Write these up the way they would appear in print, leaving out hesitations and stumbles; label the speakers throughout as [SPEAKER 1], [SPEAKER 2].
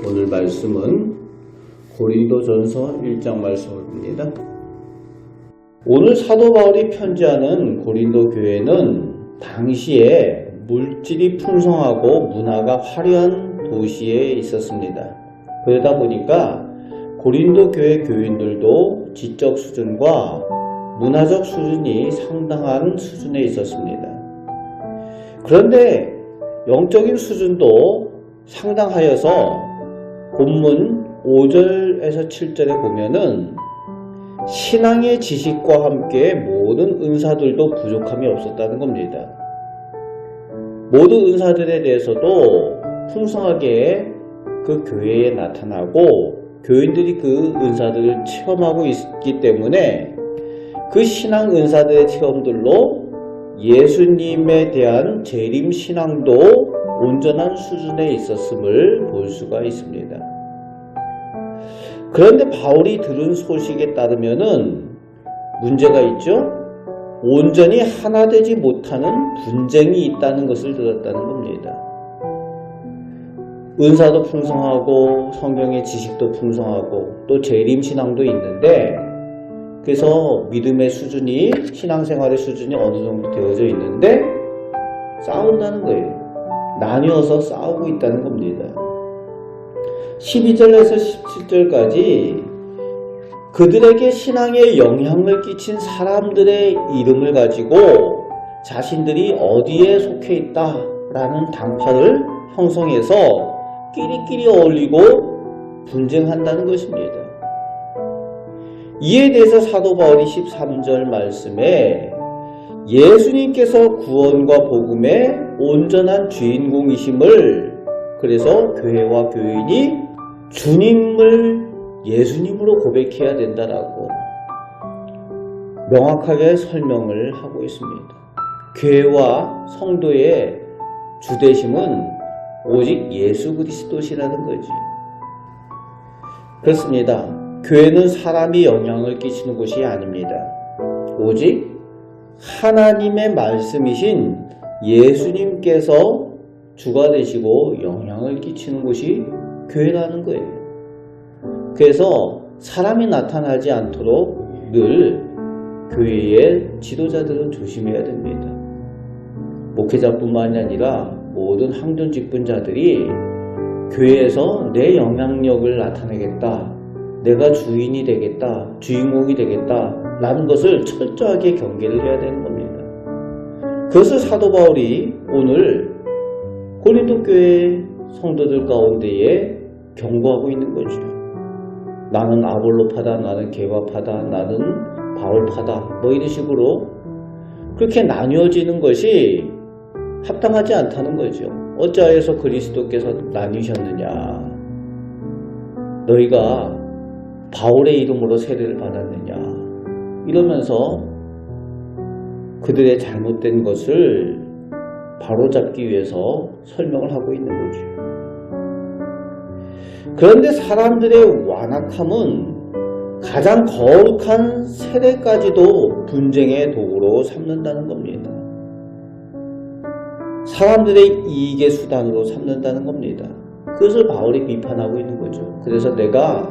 [SPEAKER 1] 오늘 말씀은 고린도전서 1장 말씀을 봅니다. 오늘 사도 바울이 편지하는 고린도 교회는 당시에 물질이 풍성하고 문화가 화려한 도시에 있었습니다. 그러다 보니까 고린도 교회 교인들도 지적 수준과 문화적 수준이 상당한 수준에 있었습니다. 그런데 영적인 수준도 상당하여서 본문 5절에서 7절에 보면은 신앙의 지식과 함께 모든 은사들도 부족함이 없었다는 겁니다. 모든 은사들에 대해서도 풍성하게 그 교회에 나타나고 교인들이 그 은사들을 체험하고 있기 때문에 그 신앙 은사들의 체험들로 예수님에 대한 재림 신앙도 온전한 수준에 있었음을 볼 수가 있습니다. 그런데 바울이 들은 소식에 따르면은 문제가 있죠? 온전히 하나 되지 못하는 분쟁이 있다는 것을 들었다는 겁니다. 은사도 풍성하고 성경의 지식도 풍성하고 또 재림신앙도 있는데 그래서 믿음의 수준이 신앙생활의 수준이 어느 정도 되어져 있는데 싸운다는 거예요. 나뉘어서 싸우고 있다는 겁니다. 12절에서 17절까지 그들에게 신앙에 영향을 끼친 사람들의 이름을 가지고 자신들이 어디에 속해 있다라는 당파를 형성해서 끼리끼리 어울리고 분쟁한다는 것입니다. 이에 대해서 사도 바울이 13절 말씀에 예수님께서 구원과 복음의 온전한 주인공이심을 그래서 교회와 교인이 주님을 예수님으로 고백해야 된다라고 명확하게 설명을 하고 있습니다. 교회와 성도의 주되심은 오직 예수 그리스도시라는 거지. 그렇습니다. 교회는 사람이 영향을 끼치는 곳이 아닙니다. 오직 하나님의 말씀이신 예수님께서 주가 되시고 영향을 끼치는 곳이 교회라는 거예요. 그래서 사람이 나타나지 않도록 늘 교회의 지도자들은 조심해야 됩니다. 목회자뿐만이 아니라 모든 항전 직분자들이 교회에서 내 영향력을 나타내겠다, 내가 주인이 되겠다, 주인공이 되겠다 라는 것을 철저하게 경계를 해야 되는 겁니다. 그것을 사도 바울이 오늘 고린도 교회 성도들 가운데에 경고하고 있는 거죠. 나는 아볼로파다, 나는 게바파다, 나는 바울파다 뭐 이런 식으로 그렇게 나뉘어지는 것이 합당하지 않다는 거죠. 어찌하여서 그리스도께서 나뉘셨느냐, 너희가 바울의 이름으로 세례를 받았느냐 이러면서 그들의 잘못된 것을 바로잡기 위해서 설명을 하고 있는 거죠. 그런데 사람들의 완악함은 가장 거룩한 세례까지도 분쟁의 도구로 삼는다는 겁니다. 사람들의 이익의 수단으로 삼는다는 겁니다. 그것을 바울이 비판하고 있는 거죠. 그래서 내가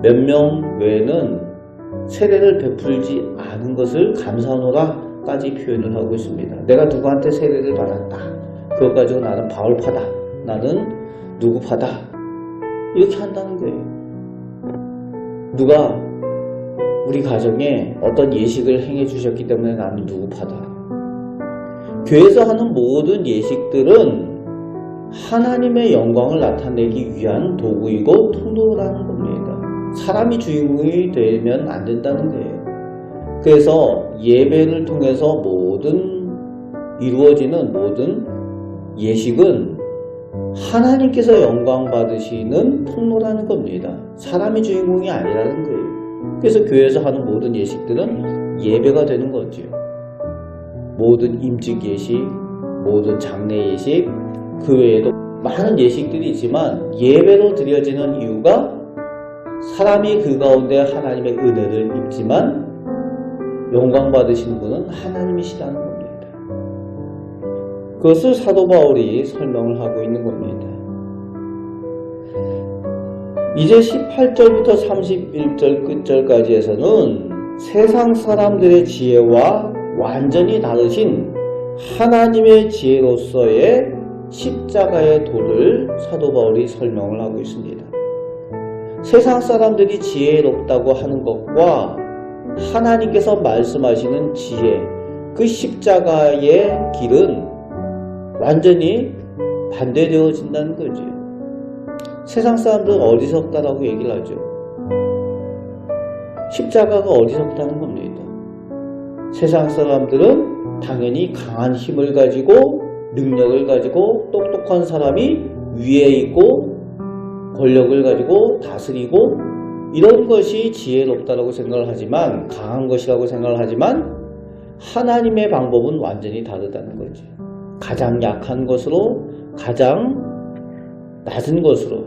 [SPEAKER 1] 몇 명 외에는 세례를 베풀지 않은 것을 감사하노라까지 표현을 하고 있습니다. 내가 누구한테 세례를 받았다, 그것 가지고 나는 바울파다, 나는 누구파다 이렇게 한다는 거예요. 누가 우리 가정에 어떤 예식을 행해 주셨기 때문에 나는 누구파다. 교회에서 하는 모든 예식들은 하나님의 영광을 나타내기 위한 도구이고 통로라는 겁니다. 사람이 주인공이 되면 안 된다는 거예요. 그래서 예배를 통해서 이루어지는 모든 예식은 하나님께서 영광 받으시는 통로라는 겁니다. 사람이 주인공이 아니라는 거예요. 그래서 교회에서 하는 모든 예식들은 예배가 되는 거죠. 모든 임직 예식, 모든 장례 예식, 그 외에도 많은 예식들이 있지만 예배로 드려지는 이유가 사람이 그 가운데 하나님의 은혜를 입지만 영광 받으시는 분은 하나님이시라는 겁니다. 그것을 사도 바울이 설명을 하고 있는 겁니다. 이제 18절부터 31절 끝절까지에서는 세상 사람들의 지혜와 완전히 다르신 하나님의 지혜로서의 십자가의 도를 사도 바울이 설명을 하고 있습니다. 세상 사람들이 지혜롭다고 하는 것과 하나님께서 말씀하시는 지혜, 그 십자가의 길은 완전히 반대되어진다는 거죠. 세상 사람들은 어리석다라고 얘기를 하죠. 십자가가 어리석다는 겁니다. 세상 사람들은 당연히 강한 힘을 가지고 능력을 가지고 똑똑한 사람이 위에 있고 권력을 가지고 다스리고 이런 것이 지혜롭다라고 생각을 하지만, 강한 것이라고 생각을 하지만 하나님의 방법은 완전히 다르다는 거죠. 가장 약한 것으로, 가장 낮은 것으로,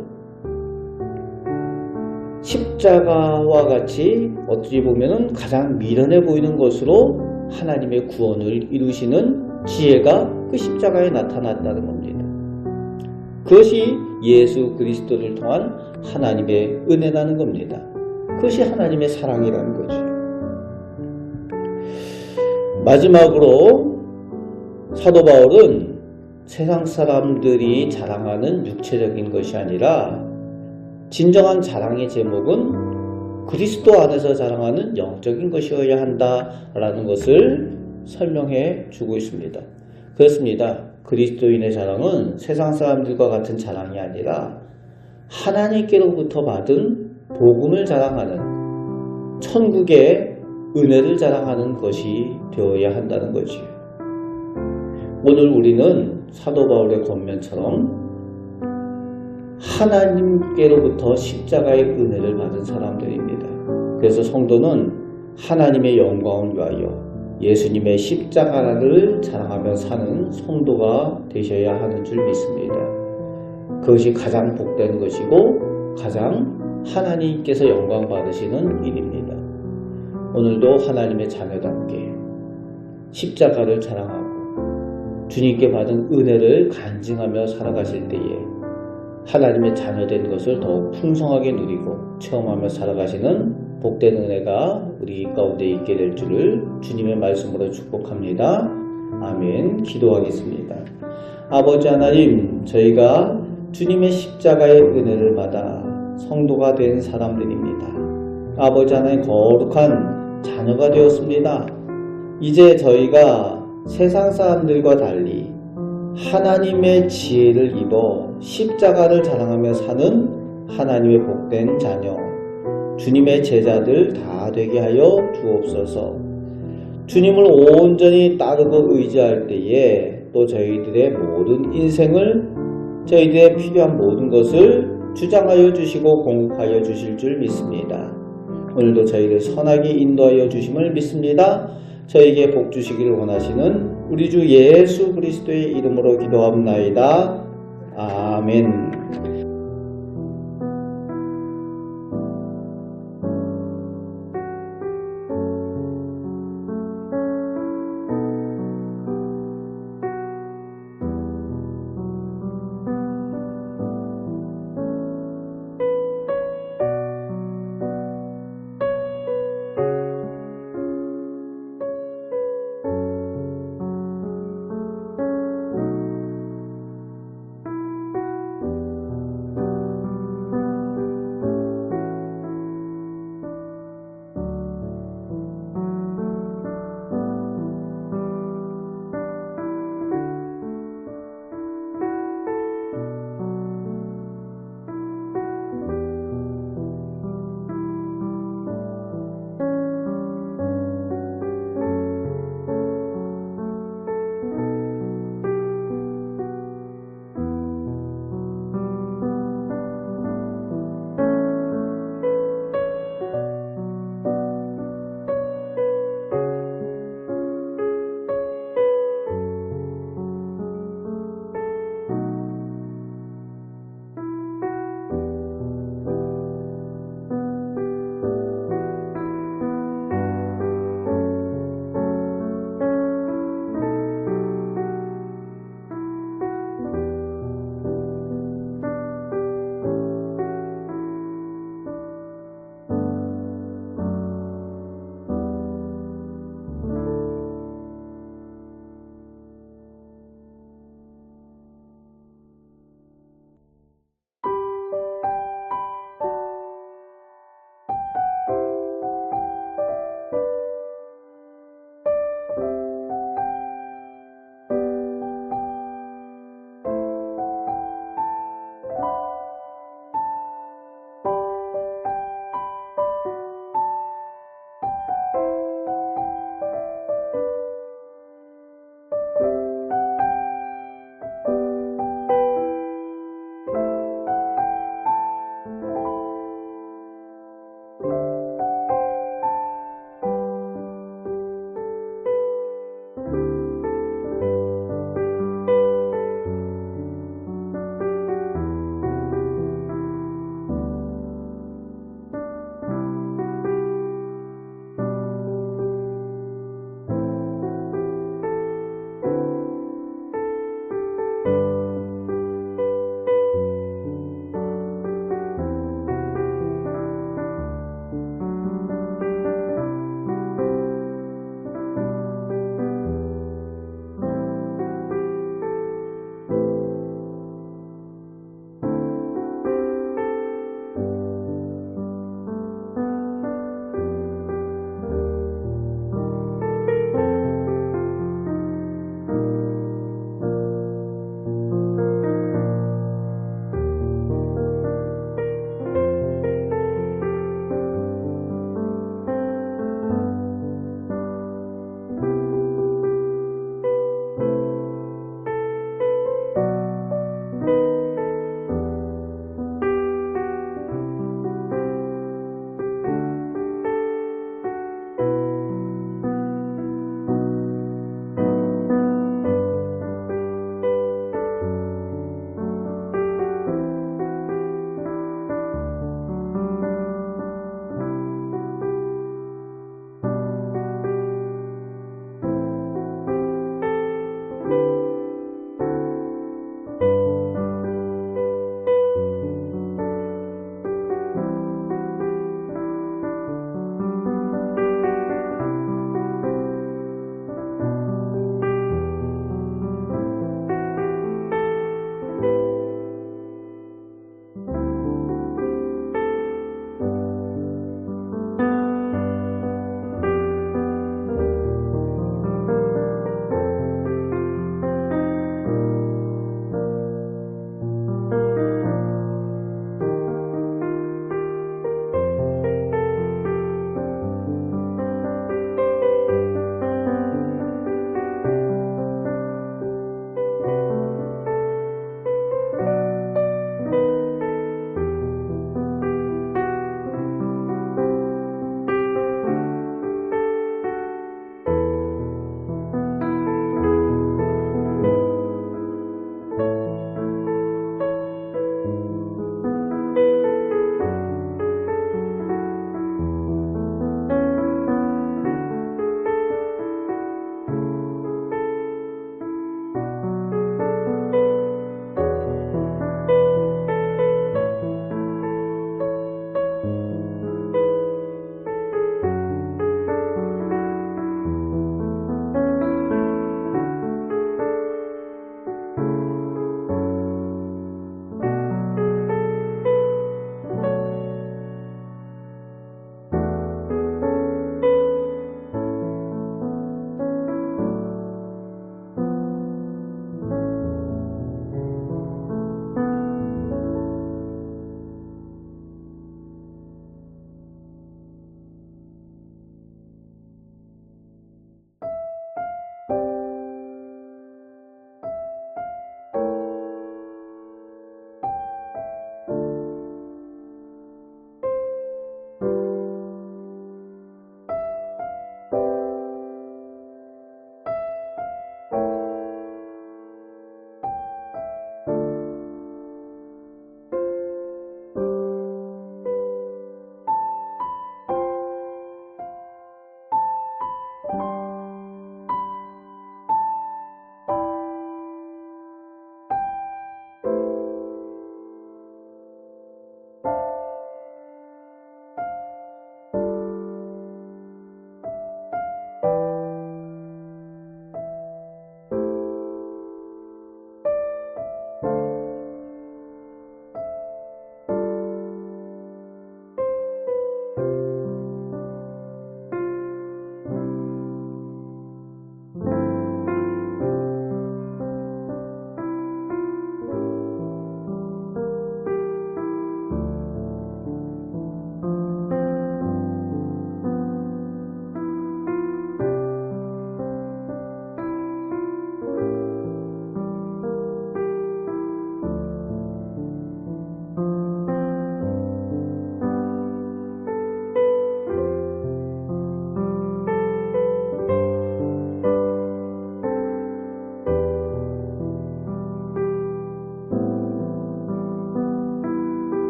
[SPEAKER 1] 십자가와 같이 어찌 보면은 가장 미련해 보이는 것으로 하나님의 구원을 이루시는 지혜가 그 십자가에 나타났다는 겁니다. 그것이 예수 그리스도를 통한 하나님의 은혜라는 겁니다. 그것이 하나님의 사랑이라는 거죠. 마지막으로 사도 바울은 세상 사람들이 자랑하는 육체적인 것이 아니라 진정한 자랑의 제목은 그리스도 안에서 자랑하는 영적인 것이어야 한다라는 것을 설명해 주고 있습니다. 그렇습니다. 그리스도인의 자랑은 세상 사람들과 같은 자랑이 아니라 하나님께로부터 받은 복음을 자랑하는, 천국의 은혜를 자랑하는 것이 되어야 한다는 거지요. 오늘 우리는 사도 바울의 권면처럼 하나님께로부터 십자가의 은혜를 받은 사람들입니다. 그래서 성도는 하나님의 영광을 위하여 예수님의 십자가를 자랑하며 사는 성도가 되셔야 하는 줄 믿습니다. 그것이 가장 복된 것이고 가장 하나님께서 영광 받으시는 일입니다. 오늘도 하나님의 자녀답게 십자가를 자랑하고 주님께 받은 은혜를 간증하며 살아가실 때에 하나님의 자녀된 것을 더욱 풍성하게 누리고 체험하며 살아가시는 복된 은혜가 우리 가운데 있게 될 줄을 주님의 말씀으로 축복합니다. 아멘. 기도하겠습니다. 아버지 하나님, 저희가 주님의 십자가의 은혜를 받아 성도가 된 사람들입니다. 아버지 하나님, 거룩한 자녀가 되었습니다. 이제 저희가 세상 사람들과 달리 하나님의 지혜를 입어 십자가를 자랑하며 사는 하나님의 복된 자녀, 주님의 제자들 다 되게 하여 주옵소서. 주님을 온전히 따르고 의지할 때에 또 저희들의 모든 인생을, 저희들의 필요한 모든 것을 주장하여 주시고 공급하여 주실 줄 믿습니다. 오늘도 저희를 선하게 인도하여 주심을 믿습니다. 저에게 복 주시기를 원하시는 우리 주 예수 그리스도의 이름으로 기도합나이다. 아멘.